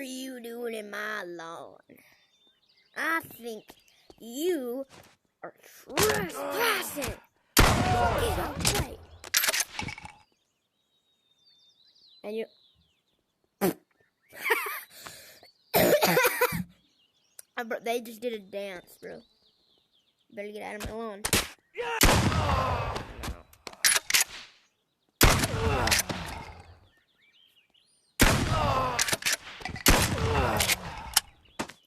you doing in my lawn? I think you are trespassing. Get away. And you... Bro, they just did a dance, bro. Better get out of my lawn.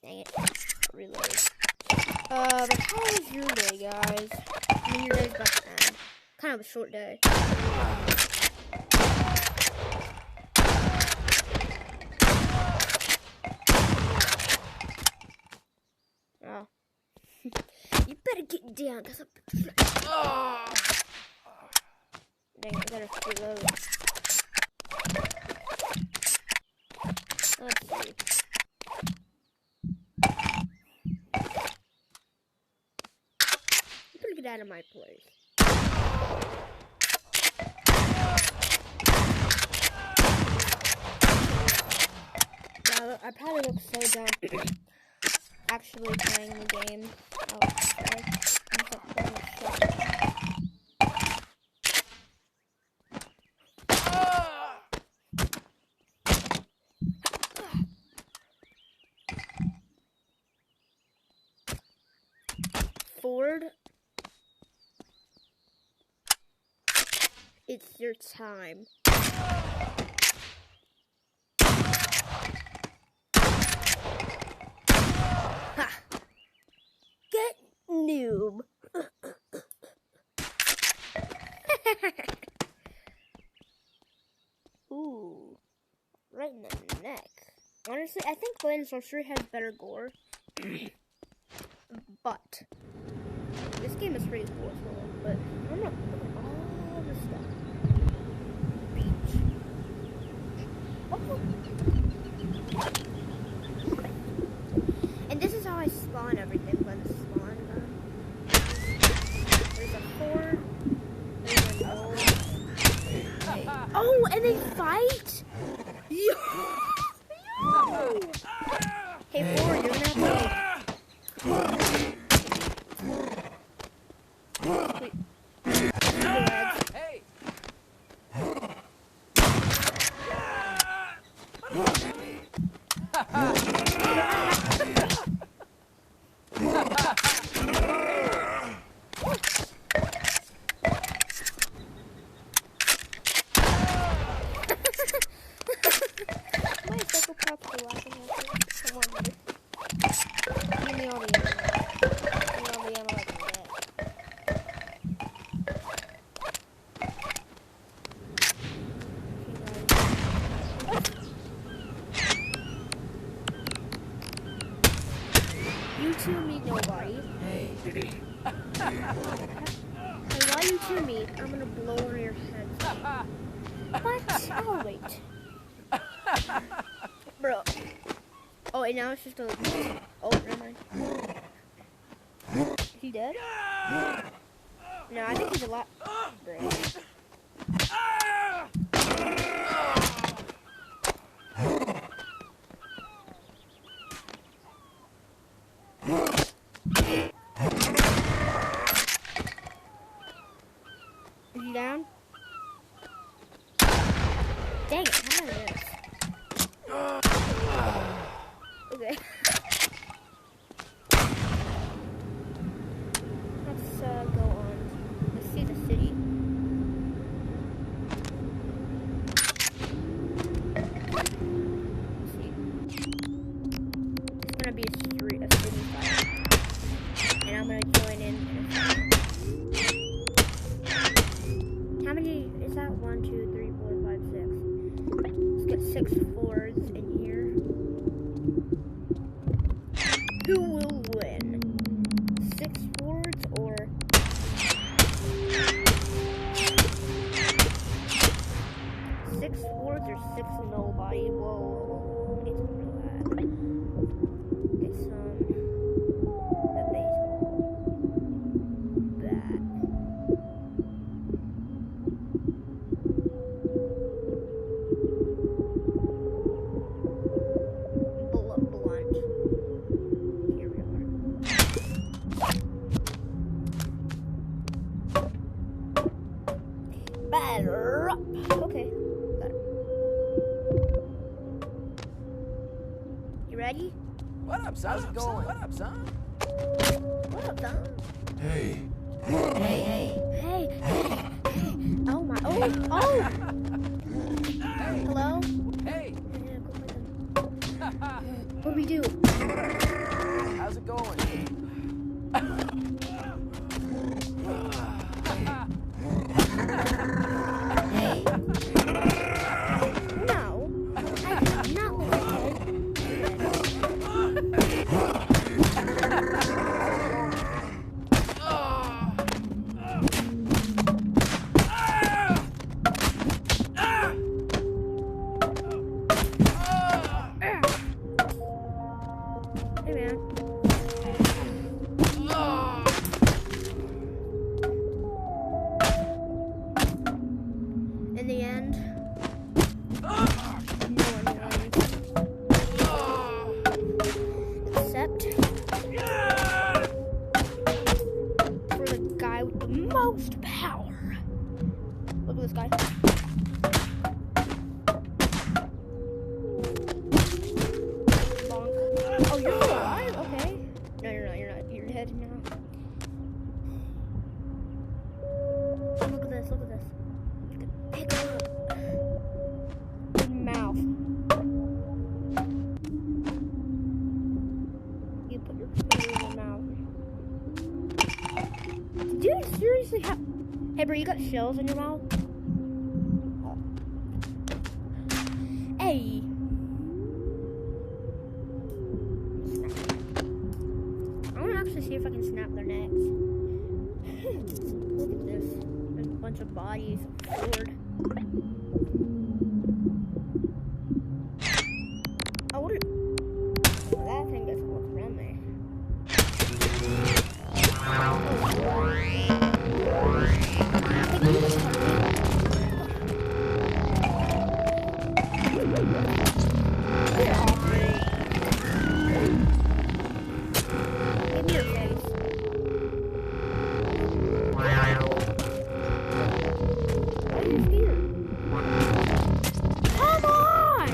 Dang it. Reload. But how was your day, guys? I mean, your day's about to end. Kind of a short day. Oh. You better get down, cause I'm... Dang it, I gotta reload. Let's see. You better get out of my place. Yeah, I probably look so dumb actually playing the game. Oh, sorry. I'm so playing the shot. Ford, it's your time. Ha! Get noob. Ooh, right in the neck. Honestly, I think Blade Sorcery has better gore. But this game is pretty cool as well. But I'm not looking at all this stuff. Beach. Oh. And this is how I spawn everything by the spawn gun. There's a Ford. There's a Bull. Oh, and they fight? Yo! Yo! Hey, Ford, you're gonna have to... Hey! My Psycho Pop's still laughing at me. Come on, buddy. Give me all the ammo. Give me all the ammo I can get. You two meet nobody. Hey! And while you two meet, I'm gonna blow on your head. What? Oh, wait. Bro. Oh, and now it's just a... Oh, never mind. Is he dead? No, I think he's a lot... Bro. Is he down? Dang it, how did I miss? Okay. Let's go on. Let's see the city. Let's see. It's gonna be a city fight. And I'm gonna join in a second. How many is that? 1, 2, 3, 4, 5, 6. Let's get 6 fours in here. Who will win? 6 forwards or 6 forwards or 6 nobody? Whoa. Get some of that. Get some the baseball. That. ready? What up, son? How's it going? What up, son? What up, son? Hey. Hey. Oh my. Oh. Hello? Hey. Yeah, go with him. What do we do? How's it going? No. I did not let Hey, man. In the end, no one wins. Except for the guy with the most power. Look at this guy. Bonk. Oh, you're still alive? Okay. No, you're not. You're not. You're dead now. Look at this. Look at this. You can pick up. Good mouth. You put your finger in your mouth. Do you seriously have... Hey, bro, you got shells in your mouth? Hey. I want to actually see if I can snap their necks. Look at this. There's a bunch of bodies. Sword. Oh, what? That thing doesn't look friendly. Get off me. Give me your face. Why are you scared? Come on!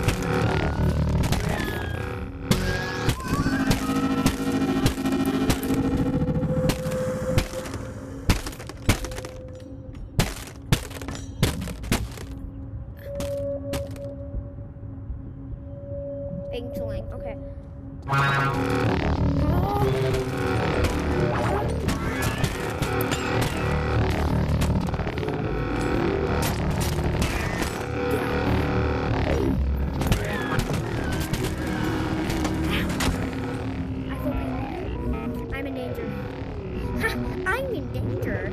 Inkling, okay. I'm in danger. I'm in danger.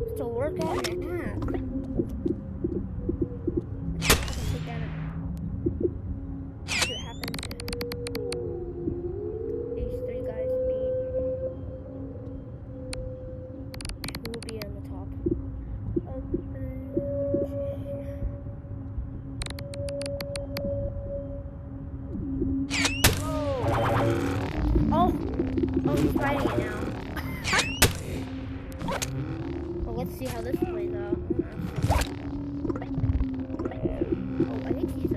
It's a workout and a half. Take that out. See what happens if these three guys meet. Who will be on the top of the chain? Oh, he's fighting it now. Well, let's see how this plays out. Oh, I think he's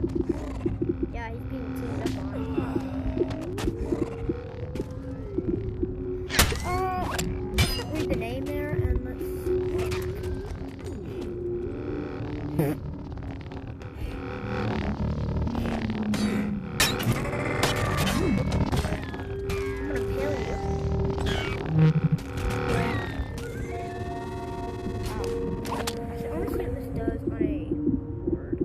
yeah, he's being teamed up on. Let's read the name there and let's. I'm gonna kill you. Actually, I want to see what this does on a board.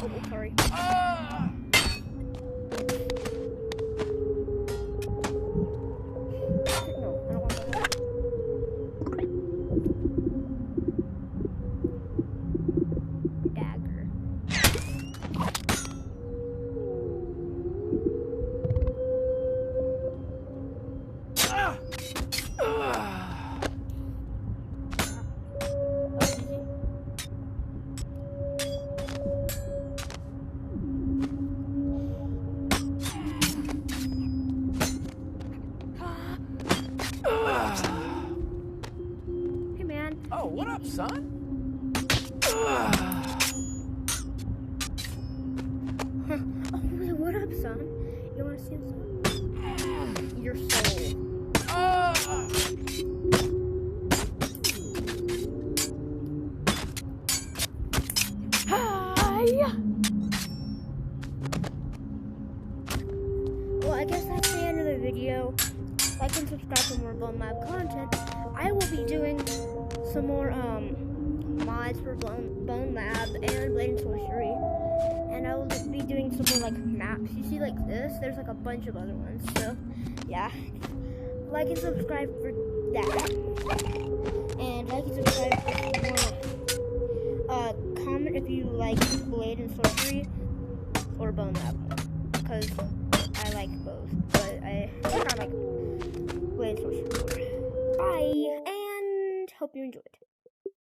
Oh, sorry. No, I don't want that. what up, son? Oh, what up, son? You want to see some? Your soul. Hi. Well, I guess that's the end of the video. Like and subscribe for more bonelab content. I will be doing some more mods for bonelab and blade and sorcery, and I will be doing some more like maps. You see, like this. There's like a bunch of other ones. So yeah, like and subscribe for that, and like and subscribe for more. Comment if you like blade and sorcery or bonelab, because I like both, but I think I like blade and sorcery more. Bye, and hope you enjoyed.